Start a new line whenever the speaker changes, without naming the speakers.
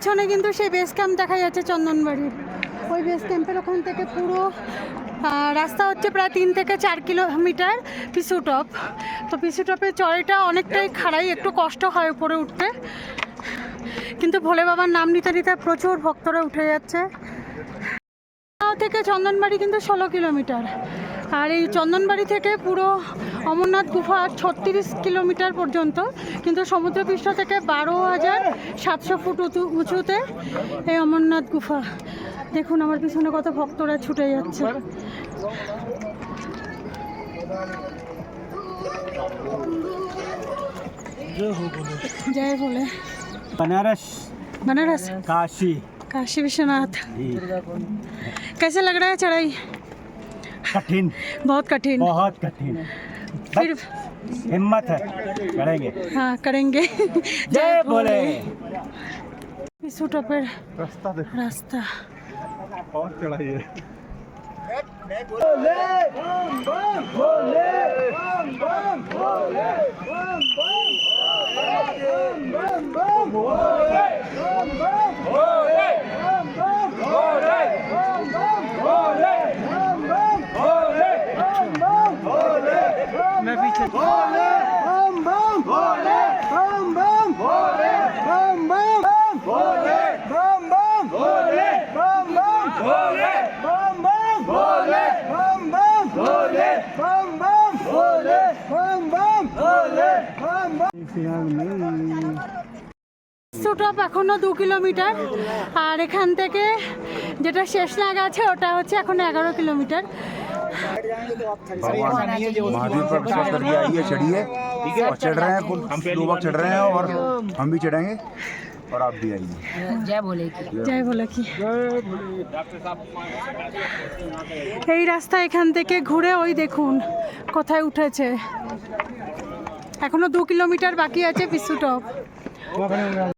পিছনে কিন্তু সেই বেস ক্যাম্প দেখা যাচ্ছে চন্দনবাড়ির। ওই বেস ক্যাম্পের ওখান থেকে পুরো রাস্তা হচ্ছে প্রায় 3 থেকে 4 কিলোমিটার পিছু টপ। তো পিছু টপের চড়াইটা অনেকটাই খাড়াই, একটু কষ্ট হয় উপরে উঠতে, কিন্তু ভোলে বাবার নাম নিতে নিতে প্রচুর ভক্তরা উঠে যাচ্ছে। থেকে চন্দনবাড়ি কিন্তু 16 কিলোমিটার, আর এই চন্দনবাড়ি থেকে পুরো অমরনাথ গুফা 36 কিলোমিটার পর্যন্ত, কিন্তু সমুদ্রপৃষ্ঠ থেকে 12,700 ফুট উঁচুতে এই অমরনাথ গুফা। দেখুন আমার পিছনে কত ভক্তরা ছুটে যাচ্ছে। জয় ভোলে।
बनारस
बनारस
काशी
काशी विश्वनाथ। कैसे लग रहा है चढ़ाई?
कठिन,
बहुत कठिन।
बहुत कठिन।
फिर
हिम्मत है, करेंगे।
हाँ करेंगे।
जय भोले।
पिछू टॉपर रास्ता
और चढ़ाई है। मैं पीछे
টপ এখনো 2 কিলোমিটার, আর এখান থেকে যেটা শেষ লাগা আছে ওটা হচ্ছে এখন 11 কিলোমিটার।
महादेव पर विश्वास करके आइए, चढ़िए और चढ़ रहे हैं, हम लोग चढ़ रहे हैं और हम भी चढ़ेंगे और आप भी आइए।
জয় ভোলে কি। এই রাস্তা এখান থেকে ঘুরে ওই দেখুন কোথায় উঠেছে। এখনো 2 কিলোমিটার বাকি আছে পিছু টপ।